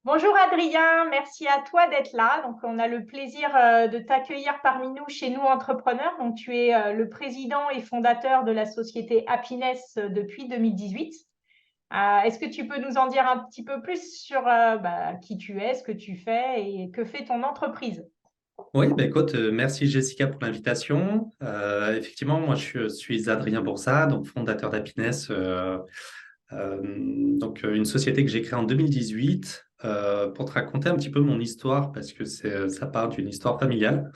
Bonjour Adrien, merci à toi d'être là. Donc, on a le plaisir de t'accueillir parmi nous chez nous entrepreneurs. Donc, tu es le président et fondateur de la société Happiness depuis 2018. Est-ce que tu peux nous en dire un petit peu plus sur qui tu es, ce que tu fais et que fait ton entreprise? Oui, bah écoute, merci Jessica pour l'invitation. Effectivement, moi je suis Adrien Boursat, donc fondateur d'Happiness, une société que j'ai créée en 2018 pour te raconter un petit peu mon histoire parce que ça part d'une histoire familiale.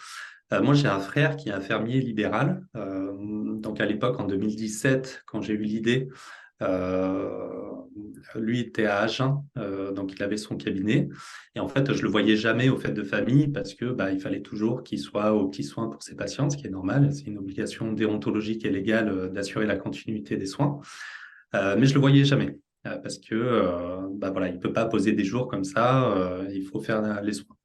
Moi j'ai un frère qui est un fermier libéral. Donc à l'époque, en 2017, quand j'ai eu l'idée, euh, lui était à Agen, donc il avait son cabinet. Et en fait, je le voyais jamais au fait de famille parce que il fallait toujours qu'il soit aux petits soins pour ses patients, ce qui est normal. C'est une obligation déontologique et légale d'assurer la continuité des soins. Mais je le voyais jamais parce que voilà, il peut pas poser des jours comme ça. Il faut faire les soins.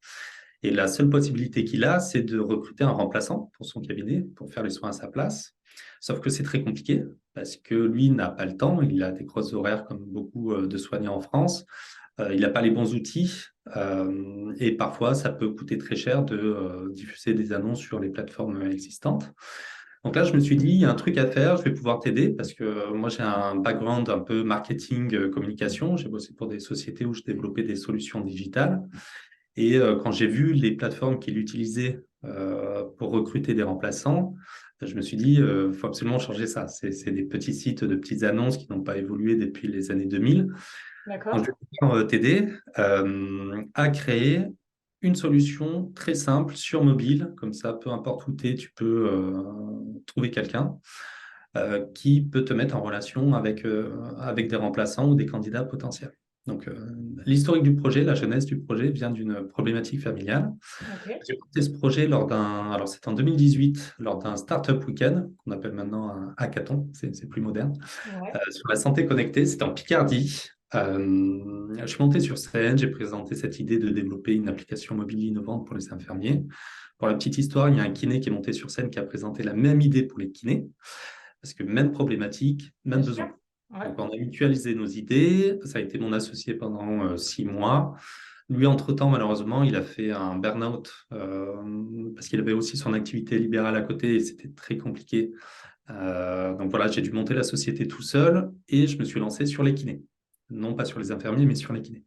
Et la seule possibilité qu'il a, c'est de recruter un remplaçant pour son cabinet, pour faire les soins à sa place. Sauf que c'est très compliqué parce que lui n'a pas le temps. Il a des grosses horaires comme beaucoup de soignants en France. Il n'a pas les bons outils. Et parfois, ça peut coûter très cher de diffuser des annonces sur les plateformes existantes. Donc là, je me suis dit, il y a un truc à faire, je vais pouvoir t'aider parce que moi, j'ai un background un peu marketing, communication. J'ai bossé pour des sociétés où je développais des solutions digitales. Et quand j'ai vu les plateformes qu'il utilisait pour recruter des remplaçants, je me suis dit, il faut absolument changer ça. C'est des petits sites de petites annonces qui n'ont pas évolué depuis les années 2000. Donc, je D'accord. vais pouvoir t'aider à créer une solution très simple sur mobile. Comme ça, peu importe où tu es, tu peux trouver quelqu'un qui peut te mettre en relation avec des remplaçants ou des candidats potentiels. Donc, l'historique du projet, la jeunesse du projet vient d'une problématique familiale. Ok. J'ai porté ce projet alors c'était en 2018, lors d'un Startup Weekend, qu'on appelle maintenant un hackathon, c'est plus moderne, Ouais. sur la santé connectée, c'était en Picardie. Je suis monté sur scène, j'ai présenté cette idée de développer une application mobile innovante pour les infirmiers. Pour la petite histoire, il y a un kiné qui est monté sur scène qui a présenté la même idée pour les kinés. Parce que même problématique, Bien même sûr. besoin. Ouais. Donc, on a mutualisé nos idées. Ça a été mon associé pendant 6 mois. Lui, entre-temps, malheureusement, il a fait un burn-out parce qu'il avait aussi son activité libérale à côté et c'était très compliqué. Donc voilà, j'ai dû monter la société tout seul et je me suis lancé sur les kinés. Non pas sur les infirmiers, mais sur les kinés.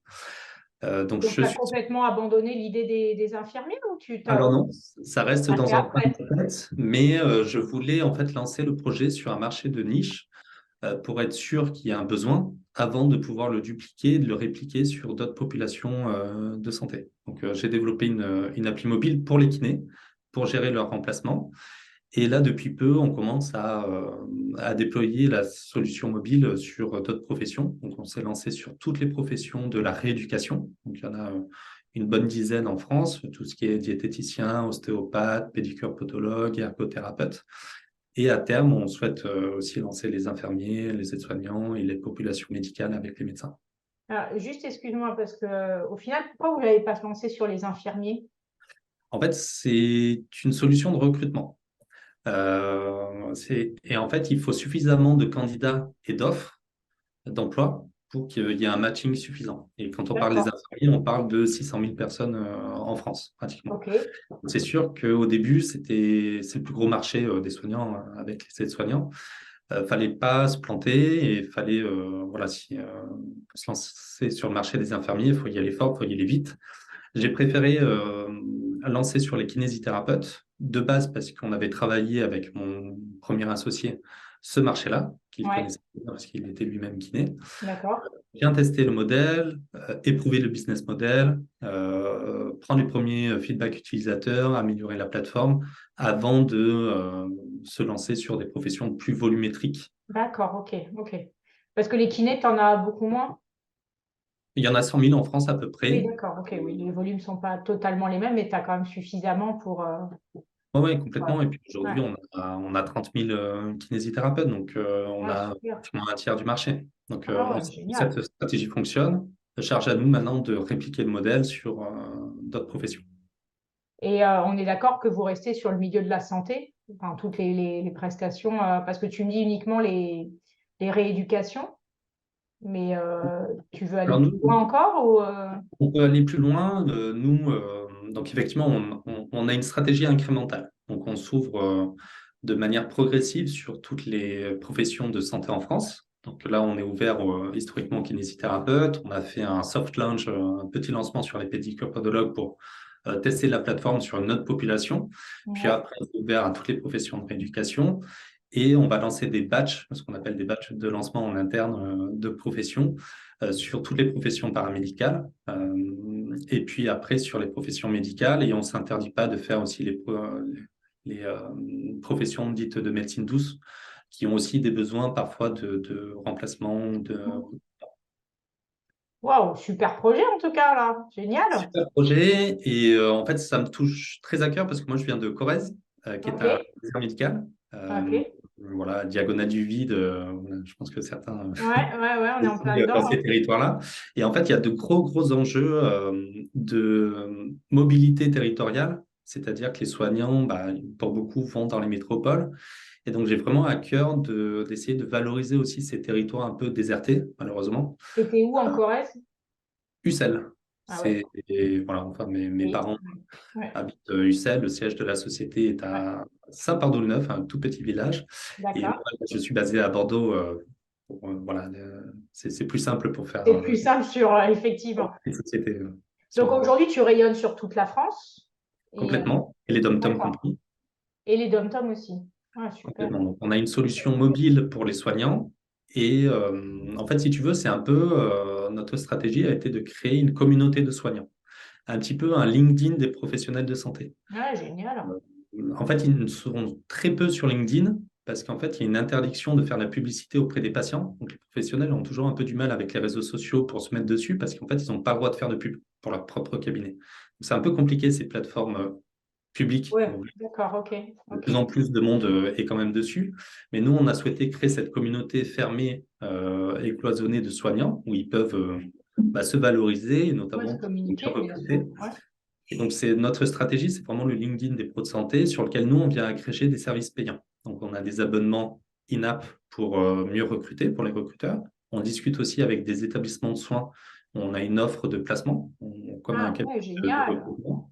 Donc Donc, je tu as suis complètement abandonné l'idée des infirmiers ou tu Alors t'as non, ça reste fait dans un coin de après? ma tête, mais je voulais en fait lancer le projet sur un marché de niche pour être sûr qu'il y a un besoin avant de pouvoir le dupliquer et de le répliquer sur d'autres populations de santé. Donc j'ai développé une appli mobile pour les kinés, pour gérer leur remplacement. Et là, depuis peu, on commence à déployer la solution mobile sur d'autres professions. Donc, on s'est lancé sur toutes les professions de la rééducation. Donc, il y en a une bonne dizaine en France, tout ce qui est diététicien, ostéopathe, pédicure podologue, ergothérapeute. Et à terme, on souhaite aussi lancer les infirmiers, les aides-soignants et les populations médicales avec les médecins. Juste, excuse-moi, parce que au final, pourquoi vous n'avez pas se lancé sur les infirmiers? En fait, c'est une solution de recrutement. Et en fait, il faut suffisamment de candidats et d'offres d'emploi pour qu'il y ait un matching suffisant. Et quand on parle des D'accord. infirmiers, on parle de 600 000 personnes en France, pratiquement. Ok. C'est sûr qu'au début, c'est le plus gros marché des soignants avec les aides-soignants. Fallait pas se planter et fallait, voilà, si pour se lancer sur le marché des infirmiers, il faut y aller fort, il faut y aller vite. J'ai préféré lancer sur les kinésithérapeutes de base parce qu'on avait travaillé avec mon premier associé ce marché-là, qu'il Ouais. connaissait bien parce qu'il était lui-même kiné. D'accord. Bien tester le modèle, éprouver le business model, prendre les premiers feedbacks utilisateurs, améliorer la plateforme avant de se lancer sur des professions plus volumétriques. D'accord. Ok. Ok. Parce que les kinés, t'en as beaucoup moins? Il y en a 100 000 en France à peu Oui, près. d'accord. Ok. Oui, les volumes sont pas totalement les mêmes, mais tu as quand même suffisamment pour. Oui, ouais, Ouais. complètement. Et puis aujourd'hui, Ouais. on a 30 000 kinésithérapeutes, donc on Ah, a super. pratiquement un tiers du marché. Donc Ah on ouais, sait que génial. cette stratégie fonctionne. Charge à nous maintenant de répliquer le modèle sur d'autres professions. Et on est d'accord que vous restez sur le milieu de la santé, enfin, toutes les prestations, parce que tu me dis uniquement les rééducations. Mais tu veux aller Alors plus loin nous, encore ou on peut aller plus loin. Donc effectivement, on a une stratégie incrémentale. Donc on s'ouvre de manière progressive sur toutes les professions de santé en France. Donc là, on est ouvert historiquement aux kinésithérapeutes. On a fait un soft launch, un petit lancement sur les pédicures podologues pour tester la plateforme sur une autre population. Puis Ouais. après, on est ouvert à toutes les professions de rééducation. Et on va lancer des batchs, ce qu'on appelle des batchs de lancement en interne de professions sur toutes les professions paramédicales et puis après sur les professions médicales. Et on ne s'interdit pas de faire aussi les professions dites de médecine douce qui ont aussi des besoins parfois de remplacement. Waouh, super projet en tout cas là. Génial. Super projet. Et en fait, ça me touche très à cœur parce que moi, je viens de Corrèze, qui est Ok, un désert médical. ok. Voilà, diagonale du vide. Voilà, je pense que certains Ouais, ouais, ouais, on est en plein dans dedans, ces hein. territoires-là. Et en fait, il y a de gros, gros enjeux de mobilité territoriale, c'est-à-dire que les soignants, bah, pour beaucoup, vont dans les métropoles. Et donc, j'ai vraiment à cœur d'essayer de valoriser aussi ces territoires un peu désertés, malheureusement. T'étais où en Corrèze? Ussel, Ah ouais, voilà, enfin, mes oui. parents Ouais, habitent Ussel. Le siège de la société est ouais. à Saint-Pardoux-le-Neuf, un tout petit village. Et moi, D'accord. je suis basé à Bordeaux. Voilà, c'est plus simple pour faire C'est plus simple sur, effectivement. une société sur Donc Bordeaux. aujourd'hui, tu rayonnes sur toute la France et Complètement. Et les dom-toms d'accord. compris. Et les dom-toms aussi. Ah, super. Complètement. Donc, on a une solution mobile pour les soignants. Et en fait, si tu veux, c'est un peu notre stratégie a été de créer une communauté de soignants. Un petit peu un LinkedIn des professionnels de santé. Ah, génial. En fait, ils ne seront très peu sur LinkedIn parce qu'en fait, il y a une interdiction de faire de la publicité auprès des patients. Donc, les professionnels ont toujours un peu du mal avec les réseaux sociaux pour se mettre dessus parce qu'en fait, ils n'ont pas le droit de faire de pub pour leur propre cabinet. Donc, c'est un peu compliqué ces plateformes publiques. Ouais, Donc, d'accord, ok, de ok. plus en plus de monde est quand même dessus. Mais nous, on a souhaité créer cette communauté fermée et cloisonnée de soignants où ils peuvent se valoriser et Ouais, se notamment pour mieux communiquer, bien sûr. recruter. Ouais. Et donc, c'est notre stratégie, c'est vraiment le LinkedIn des pros de santé sur lequel nous, on vient agréger des services payants. Donc, on a des abonnements in-app pour mieux recruter, pour les recruteurs. On discute aussi avec des établissements de soins. On a une offre de placement, comme un Ah cabinet ouais, de génial. recrutement.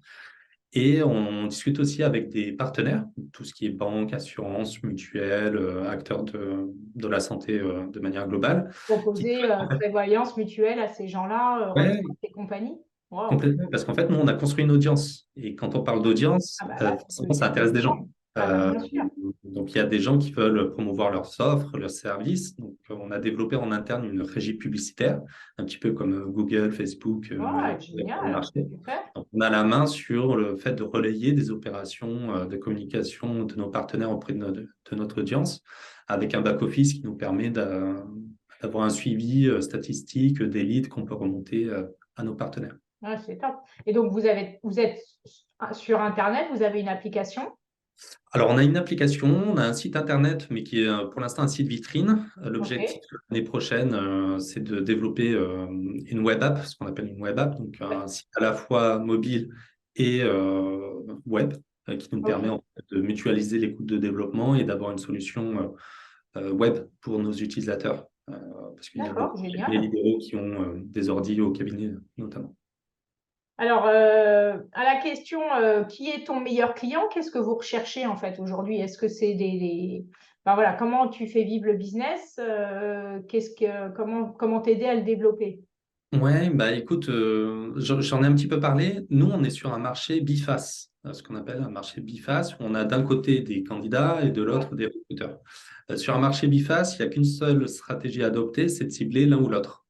Et on discute aussi avec des partenaires, tout ce qui est banque, assurance, mutuelle, acteurs de la santé de manière globale, qui Proposer souhaitent en fait, prévoyance mutuelle à ces gens-là, retraite ouais, et compagnie. Wow. complètement, parce qu'en fait, nous, on a construit une audience. Et quand on parle d'audience, Ah bah là, c'est forcément, ça positif. intéresse des gens. Ah bah Euh, bien sûr. donc, il y a des gens qui veulent promouvoir leurs offres, leurs services. Donc, on a développé en interne une régie publicitaire, un petit peu comme Google, Facebook, Ouais, pour le génial. marché. Super. Donc, on a la main sur le fait de relayer des opérations de communication de nos partenaires auprès de notre audience, avec un back-office qui nous permet d'avoir un suivi statistique des leads qu'on peut remonter à nos partenaires. Ouais, c'est top. Et donc, vous êtes sur Internet, vous avez une application. Alors, on a une application, on a un site internet, mais qui est pour l'instant un site vitrine. OK. L'objectif l'année prochaine, c'est de développer une web app, ce qu'on appelle une web app, donc Ouais. un site à la fois mobile et web, qui nous permet OK. en fait, de mutualiser les coûts de développement et d'avoir une solution web pour nos utilisateurs. Parce qu'il y a D'accord, beaucoup de cabinets génial. libéraux qui ont des ordis au cabinet, notamment. Alors, à la question, qui est ton meilleur client, qu'est-ce que vous recherchez en fait aujourd'hui? Est-ce que c'est ben voilà, comment tu fais vivre le business? Comment t'aider à le développer? Ouais, bah écoute, j'en ai un petit peu parlé. Nous, on est sur un marché biface, ce qu'on appelle un marché biface, où on a d'un côté des candidats et de Ouais, l'autre des recruteurs. Sur un marché biface, il n'y a qu'une seule stratégie à adopter, c'est de cibler l'un ou l'autre.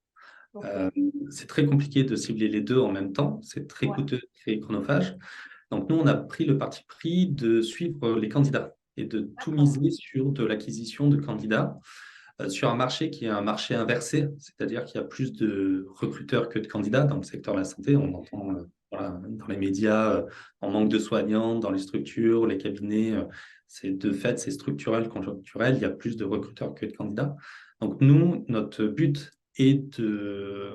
ok. Euh, c'est très compliqué de cibler les deux en même temps, c'est très Ouais, coûteux et chronophage. Donc nous, on a pris le parti pris de suivre les candidats et de tout d'accord. miser sur de l'acquisition de candidats sur un marché qui est un marché inversé, c'est-à-dire qu'il y a plus de recruteurs que de candidats dans le secteur de la santé. On entend voilà, dans les médias en manque de soignants, dans les structures, les cabinets. C'est de fait, c'est structurel, conjoncturel. Il y a plus de recruteurs que de candidats. Donc nous, notre but est de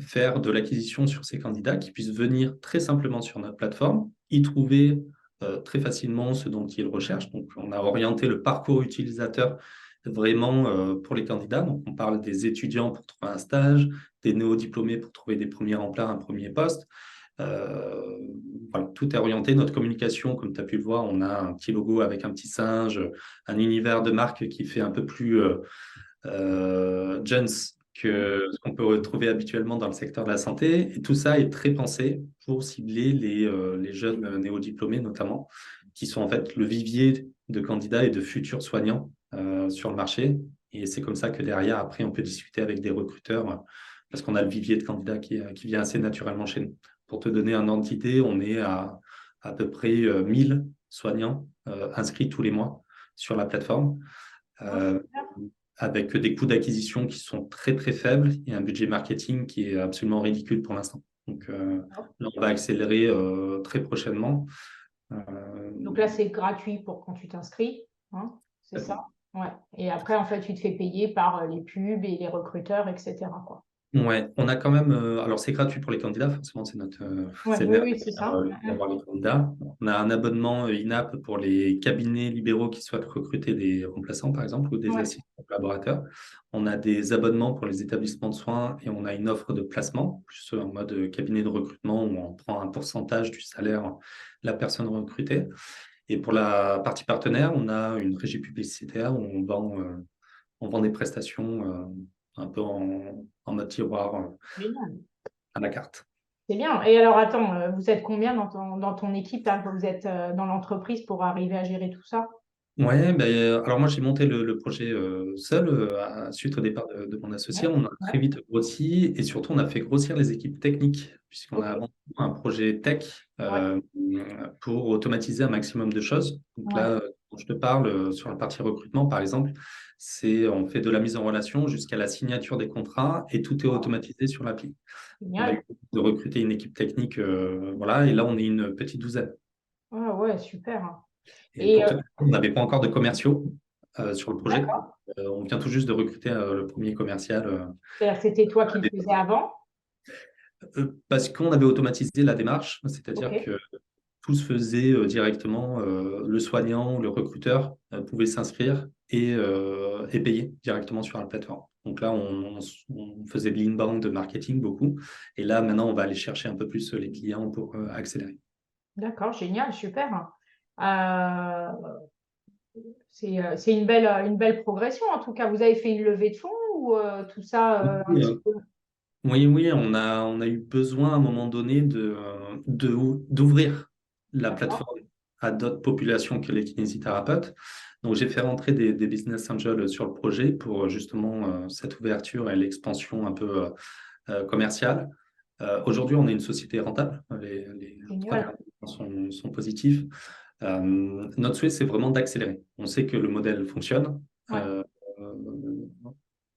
faire de l'acquisition sur ces candidats qui puissent venir très simplement sur notre plateforme, y trouver très facilement ce dont ils recherchent. Donc on a orienté le parcours utilisateur vraiment pour les candidats. Donc, on parle des étudiants pour trouver un stage, des néo-diplômés pour trouver des premiers emplois, un premier poste. Euh, voilà, tout est orienté. Notre communication, comme tu as pu le voir, on a un petit logo avec un petit singe, un univers de marque qui fait un peu plus jeunes que ce qu'on peut retrouver habituellement dans le secteur de la santé. Et tout ça est très pensé pour cibler les jeunes néo-diplômés notamment, qui sont en fait le vivier de candidats et de futurs soignants sur le marché. Et c'est comme ça que derrière, après, on peut discuter avec des recruteurs parce qu'on a le vivier de candidats qui vient assez naturellement chez nous. Pour te donner un ordre d'idée, on est à peu près 1000 soignants inscrits tous les mois sur la plateforme. Oh, Euh, super. avec des coûts d'acquisition qui sont très très faibles et un budget marketing qui est absolument ridicule pour l'instant. Donc là, on va accélérer très prochainement. Donc là, c'est gratuit pour quand tu t'inscris, hein, c'est ça? Ouais. Et après, en fait, tu te fais payer par les pubs et les recruteurs, etc., quoi. Ouais, on a quand même. Alors, c'est gratuit pour les candidats, forcément, Ouais, c'est le oui, nerf oui, c'est ça. d'avoir les candidats. On a un abonnement in-app pour les cabinets libéraux qui souhaitent recruter des remplaçants, par exemple, ou des Ouais. assistants collaborateurs. On a des abonnements pour les établissements de soins et on a une offre de placement, plus en mode cabinet de recrutement où on prend un pourcentage du salaire de la personne recrutée. Et pour la partie partenaire, on a une régie publicitaire où on vend des prestations un peu en mode tiroir Génial. à la carte. C'est bien. Et alors, attends, vous êtes combien dans ton équipe, là, quand vous êtes dans l'entreprise pour arriver à gérer tout ça? Ouais, ben, alors moi j'ai monté le projet seul suite au départ de mon associé. Ouais, On a très ouais, vite grossi et surtout on a fait grossir les équipes techniques puisqu'on a ok, avant tout un projet tech ouais, pour automatiser un maximum de choses. Donc ouais. là, quand je te parle sur la partie recrutement par exemple, c'est on fait de la mise en relation jusqu'à la signature des contrats et tout est Wow, automatisé sur l'appli. On a génial. eu de recruter une équipe technique, voilà, et là on est une petite douzaine. Ah ouais, super. Et Et pour te dire, on n'avait pas encore de commerciaux sur le projet. d'accord. On vient tout juste de recruter le premier commercial C'est-à-dire que c'était toi qui le faisais avant? parce qu'on avait automatisé la démarche, Ok, c'est-à-dire que tout se faisait directement. Le soignant, le recruteur pouvait s'inscrire et payer directement sur la plateforme. Donc là, on faisait de l'inbound de marketing beaucoup. Et là, maintenant, on va aller chercher un peu plus les clients pour accélérer. d'accord, génial, super. Euh, c'est une belle progression, en tout cas. Vous avez fait une levée de fonds ou tout ça un Oui, petit peu? oui, oui, on a eu besoin à un moment donné d'ouvrir la D'accord. plateforme à d'autres populations que les kinésithérapeutes. Donc, j'ai fait rentrer des business angels sur le projet pour justement cette ouverture et l'expansion un peu commerciale. Aujourd'hui, on est une société rentable. Les trois Génial. derniers points sont positifs. Notre souhait, c'est vraiment d'accélérer. On sait que le modèle fonctionne. Ouais. Euh, euh,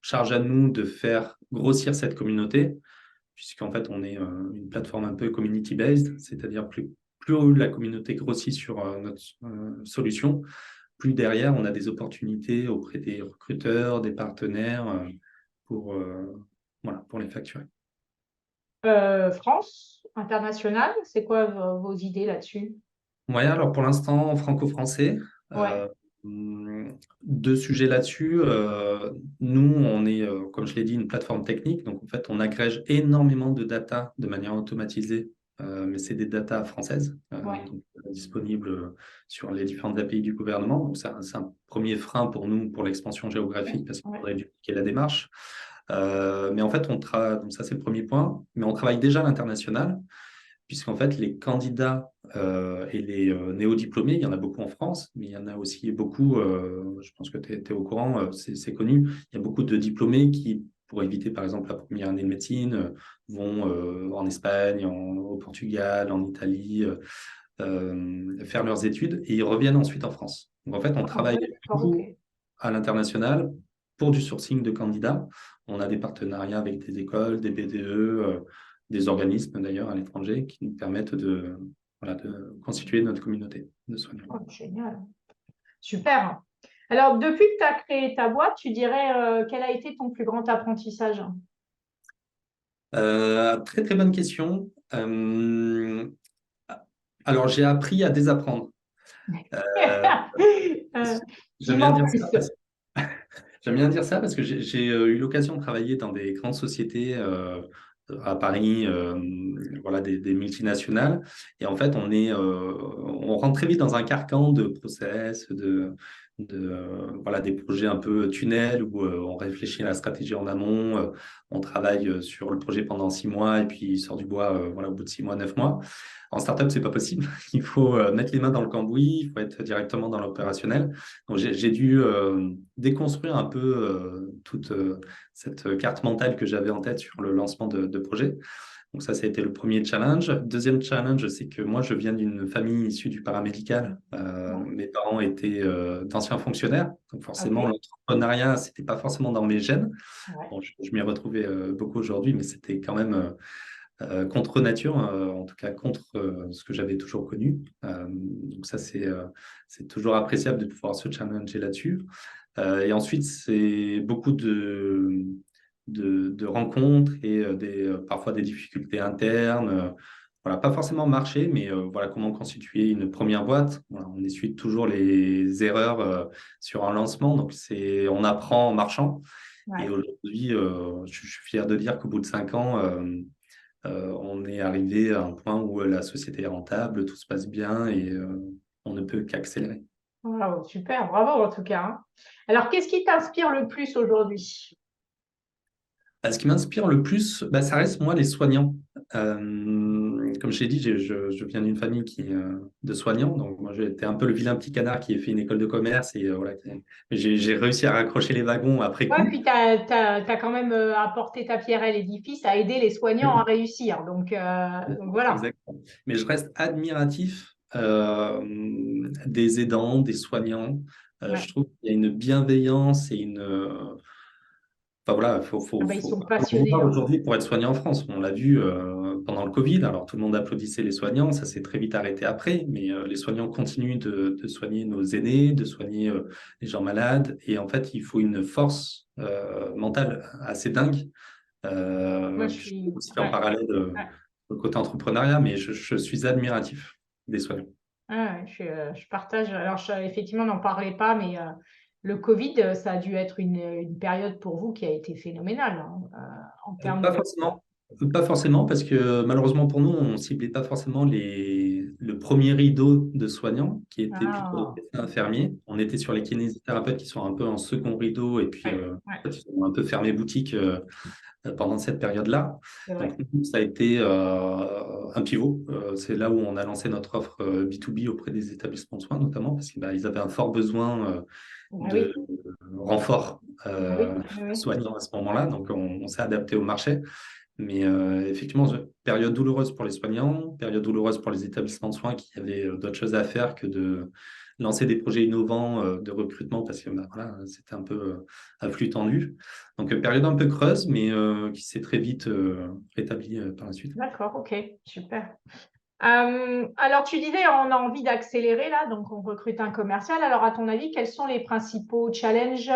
Charge à nous de faire grossir cette communauté, puisqu'en fait, on est une plateforme un peu community-based, c'est-à-dire plus la communauté grossit sur notre solution, plus derrière, on a des opportunités auprès des recruteurs, des partenaires pour, voilà, pour les facturer. France, international, c'est quoi vos idées là-dessus? Ouais, alors pour l'instant, franco-français. Ouais, Deux sujets là-dessus. Nous, on est, comme je l'ai dit, une plateforme technique. Donc, en fait, on agrège énormément de data de manière automatisée, mais c'est des data françaises, ouais, donc, disponibles sur les différentes API du gouvernement. Donc, c'est un premier frein pour nous, pour l'expansion ouais, géographique, parce qu'il ouais. faudrait dupliquer la démarche. Mais en fait, donc ça, c'est le premier point. Mais on travaille déjà à l'international puisqu'en fait, les candidats et les néo-diplômés, il y en a beaucoup en France, mais il y en a aussi beaucoup, je pense que tu es, au courant, c'est connu, il y a beaucoup de diplômés qui, pour éviter par exemple la première année de médecine, vont en Espagne, au Portugal, en Italie, faire leurs études et ils reviennent ensuite en France. Donc en fait, on Ah travaille ouais, d'accord, ok. beaucoup à l'international pour du sourcing de candidats. On a des partenariats avec des écoles, des BDE, des organismes d'ailleurs à l'étranger qui nous permettent voilà, de constituer notre communauté de soignants. Oh, génial. Super. Alors, depuis que tu as créé ta boîte, tu dirais quel a été ton plus grand apprentissage? Très très bonne question. Alors j'ai appris à désapprendre. Euh, Euh, J'aime bien Dis-moi dire plus. ça. J'aime bien dire ça parce que j'ai eu l'occasion de travailler dans des grandes sociétés à Paris, voilà, des multinationales. Et en fait, on rentre très vite dans un carcan de process, voilà, des projets un peu tunnels où on réfléchit à la stratégie en amont, on travaille sur le projet pendant 6 mois et puis il sort du bois voilà, au bout de 6 mois, 9 mois. En startup, c'est pas possible. Il faut mettre les mains dans le cambouis, il faut être directement dans l'opérationnel. Donc, j'ai dû déconstruire un peu toute cette carte mentale que j'avais en tête sur le lancement de projet. Donc ça a été le premier challenge. Deuxième challenge, c'est que moi, je viens d'une famille issue du paramédical. Ouais. Mes parents étaient d'anciens fonctionnaires. Donc forcément, Ok. l'entrepreneuriat, c'était pas forcément dans mes gènes. Ouais. Bon, je m'y retrouvais beaucoup aujourd'hui, mais c'était quand même contre nature, en tout cas contre ce que j'avais toujours connu. Donc ça, c'est toujours appréciable de pouvoir se challenger là-dessus. Et ensuite, c'est beaucoup de rencontres et parfois des difficultés internes. Voilà, pas forcément marché, mais voilà comment constituer une première boîte. Voilà, on essuie toujours les erreurs sur un lancement, donc on apprend en marchant. Et Ouais. aujourd'hui, je suis fier de dire qu'au bout de 5 ans, on est arrivé à un point où la société est rentable, tout se passe bien et on ne peut qu'accélérer. Wow, super, bravo en tout cas, hein. Alors, qu'est-ce qui t'inspire le plus aujourd'hui? Ce qui m'inspire le plus, ça reste moi les soignants. Comme je l'ai dit, je viens d'une famille de soignants, donc moi j'ai été un peu le vilain petit canard qui a fait une école de commerce et voilà, j'ai réussi à raccrocher les wagons après Ouais, coup. puis tu as, quand même apporté ta pierre à l'édifice à aider les soignants à réussir. Donc voilà. Exactement. Mais je reste admiratif des aidants, des soignants. Je Ouais. trouve qu'il y a une bienveillance et enfin voilà, Ah bah, ils sont faut passionnés, voir hein. aujourd'hui pour être soignant en France. On l'a vu pendant le Covid. Alors tout le monde applaudissait les soignants, ça s'est très vite arrêté après, mais les soignants continuent de soigner nos aînés, de soigner les gens malades. Et en fait, il faut une force mentale assez dingue. Moi, je Puis je peux suis. aussi faire en Ouais, parallèle ouais, le côté entrepreneuriat, mais je suis admiratif des soignants. ouais, ouais, je partage. Alors, effectivement, on n'en parlait pas, mais le Covid, ça a dû être une période pour vous qui a été phénoménale, hein, en termes Pas de. forcément. Pas forcément, parce que malheureusement pour nous, on ne ciblait pas forcément le premier rideau de soignants, qui était plutôt les Ah, médecins infirmiers. On était sur les kinésithérapeutes qui sont un peu en second rideau, et puis ouais, ouais, en fait, ils ont un peu fermé boutique pendant cette période-là. c'est Donc, vrai. nous, ça a été un pivot. C'est là où on a lancé notre offre B2B auprès des établissements de soins, notamment, parce qu'ils avaient un fort besoin Ah de oui, renfort ah oui, ah oui. soignant à ce moment-là. Donc, on s'est adapté au marché. Mais effectivement, période douloureuse pour les soignants, période douloureuse pour les établissements de soins qui avaient d'autres choses à faire que de lancer des projets innovants de recrutement parce que voilà, c'était un peu à flux tendu. Donc, période un peu creuse, mais qui s'est très vite rétablie par la suite. D'accord, ok, super. Alors, tu disais, on a envie d'accélérer là, donc on recrute un commercial. Alors, à ton avis, quels sont les principaux challenges,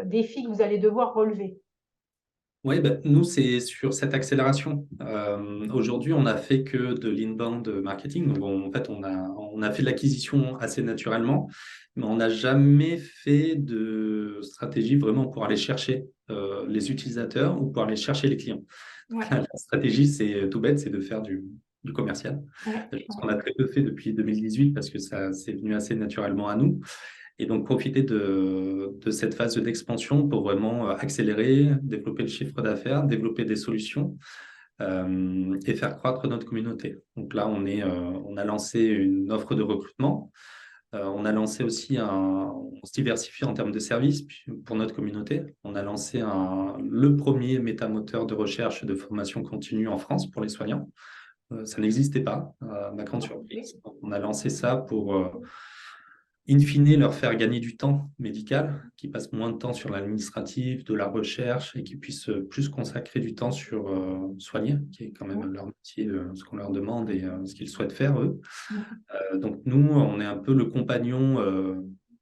défis que vous allez devoir relever? Oui, nous, c'est sur cette accélération. Aujourd'hui, on n'a fait que de l'inbound marketing. Donc, en fait, on a fait de l'acquisition assez naturellement, mais on n'a jamais fait de stratégie vraiment pour aller chercher les utilisateurs ou pour aller chercher les clients. Ouais, La stratégie, c'est tout bête, c'est de faire du commercial. ouais, Ce ouais. qu'on a très peu fait depuis 2018 parce que ça c'est venu assez naturellement à nous. Et donc, profiter de cette phase d'expansion pour vraiment accélérer, développer le chiffre d'affaires, développer des solutions et faire croître notre communauté. Donc là, on a lancé une offre de recrutement. On a lancé aussi on se diversifie en termes de services pour notre communauté. On a lancé le premier métamoteur de recherche de formation continue en France pour les soignants. Ça n'existait pas, à ma grande D'accord, ok. surprise. Donc, on a lancé ça pour in fine, leur faire gagner du temps médical, qu'ils passent moins de temps sur l'administratif, de la recherche et qu'ils puissent plus consacrer du temps sur soigner, qui est quand même Ouais, leur métier, ce qu'on leur demande et ce qu'ils souhaitent faire, eux. ouais. Donc nous, on est un peu le compagnon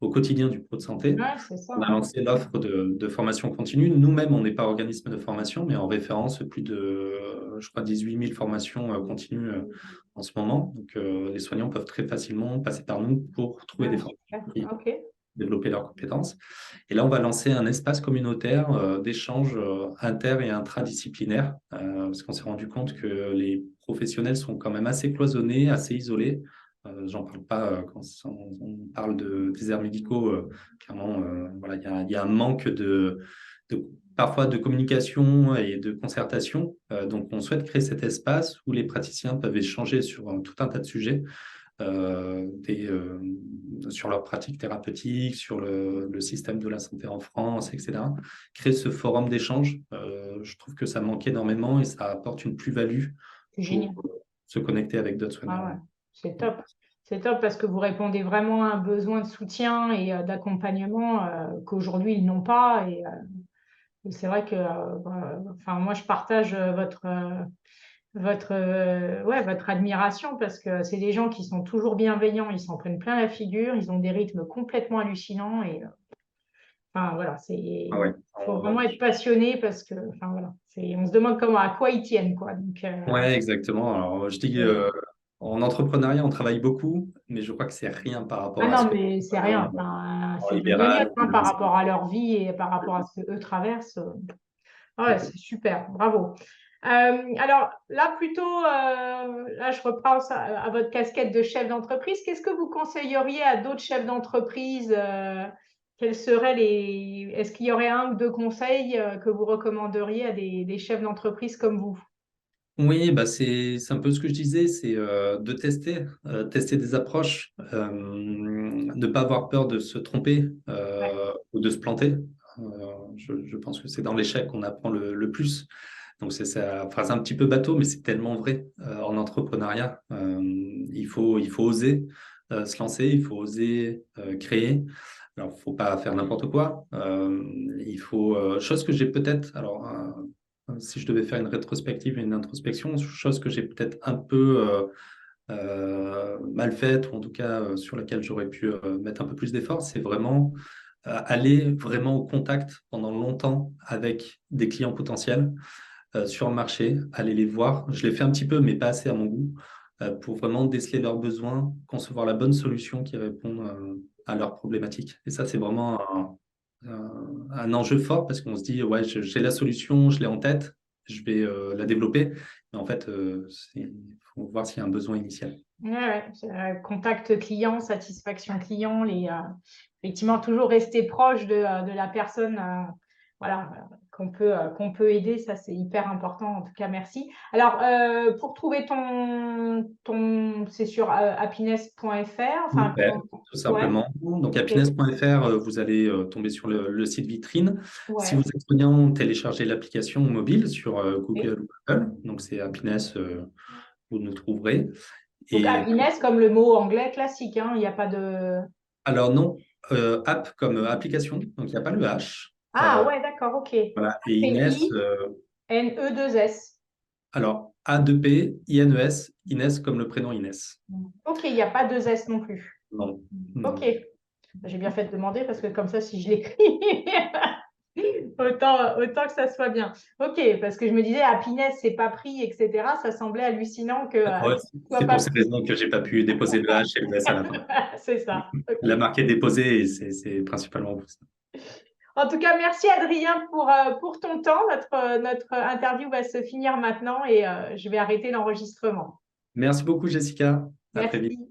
au quotidien du pro de santé. Ouais, c'est ça, On a hein. lancé l'offre de formation continue. Nous-mêmes, on n'est pas organisme de formation, mais en référence plus de, je crois, 18 000 formations continues en ce moment. Donc les soignants peuvent très facilement passer par nous pour trouver des Ouais, formations. super. Ok. développer leurs compétences. Et là, on va lancer un espace communautaire d'échange inter- et intradisciplinaire, parce qu'on s'est rendu compte que les professionnels sont quand même assez cloisonnés, assez isolés. J'en parle pas quand on parle de déserts médicaux. Clairement, voilà, il y a un manque parfois de communication et de concertation. Donc, on souhaite créer cet espace où les praticiens peuvent échanger sur tout un tas de sujets, sur leurs pratiques thérapeutiques, sur le système de la santé en France, etc. Créer ce forum d'échange, je trouve que ça manque énormément et ça apporte une plus-value C'est pour génial. se connecter avec d'autres Ah soignants. ouais, c'est top. C'est top parce que vous répondez vraiment à un besoin de soutien et d'accompagnement qu'aujourd'hui ils n'ont pas. Et c'est vrai que enfin, moi, je partage ouais, votre admiration parce que c'est des gens qui sont toujours bienveillants, ils s'en prennent plein la figure, ils ont des rythmes complètement hallucinants. Enfin, voilà, Ah ouais. faut vraiment être passionné parce que, enfin, voilà, on se demande comment, à quoi ils tiennent, quoi. Donc, Ouais, exactement. Alors, je dis, en entrepreneuriat, on travaille beaucoup, mais je crois que c'est rien par ah rapport à ce non, que mais c'est en, rien. Enfin, en c'est du libéral. rien par rapport à leur vie et par rapport à ce qu'eux traversent. Ah ouais, c'est super, bravo. Alors là, plutôt, là, je reprends ça à votre casquette de chef d'entreprise. Qu'est-ce que vous conseilleriez à d'autres chefs d'entreprise? Quels seraient Est-ce qu'il y aurait un ou deux conseils que vous recommanderiez à des chefs d'entreprise comme vous? Oui, bah c'est un peu ce que je disais, c'est de tester des approches, ne pas avoir peur de se tromper Ouais. ou de se planter. Je pense que c'est dans l'échec qu'on apprend le plus. Donc c'est ça, phrase un petit peu bateau, mais c'est tellement vrai en entrepreneuriat. Il faut oser se lancer, il faut oser créer. Alors, faut pas faire n'importe quoi. Il faut, chose que j'ai peut-être, alors si je devais faire une rétrospective et une introspection, chose que j'ai peut-être un peu mal faite, ou en tout cas sur laquelle j'aurais pu mettre un peu plus d'efforts, c'est vraiment aller vraiment au contact pendant longtemps avec des clients potentiels sur le marché, aller les voir. Je l'ai fait un petit peu, mais pas assez à mon goût, pour vraiment déceler leurs besoins, concevoir la bonne solution qui répond à leurs problématiques. Et ça, c'est vraiment un enjeu fort parce qu'on se dit, ouais, j'ai la solution, je l'ai en tête, je vais la développer. Mais en fait, il faut voir s'il y a un besoin initial. Ouais, ouais. Contact client, satisfaction client, effectivement, toujours rester proche de la personne voilà, qu'on peut aider, ça c'est hyper important. En tout cas, merci. Alors, pour trouver c'est sur happiness.fr. Enfin, Ouais, tout ouais, simplement. Donc, ok, happiness.fr, vous allez tomber sur le site vitrine. Si vous ouais, êtes soignant, téléchargez l'application mobile sur ok. Google ou Apple. Donc, c'est Happiness, vous nous trouverez. Donc, Et happiness comme le mot anglais classique, hein, il n'y a pas de. alors, non, app comme application, donc il n'y a pas le H. Ah, ouais, d'accord, ok. Voilà. Et Inès, Apines. alors A2P, INES, Inès comme le prénom Inès. Ok, il n'y a pas deux S non plus. Non, Ok. non. J'ai bien fait de demander parce que comme ça, si je l'écris, autant que ça soit bien. Ok, parce que je me disais, happiness, c'est pas pris, etc. Ça semblait hallucinant que Ouais, ce soit c'est pas pour ces pris. raisons que j'ai pas pu déposer le H et le S à la fin. C'est ça. La Ok. marque est déposée et c'est principalement pour ça. En tout cas, merci Adrien pour ton temps. Notre interview va se finir maintenant et je vais arrêter l'enregistrement. Merci beaucoup, Jessica. À très vite. Merci.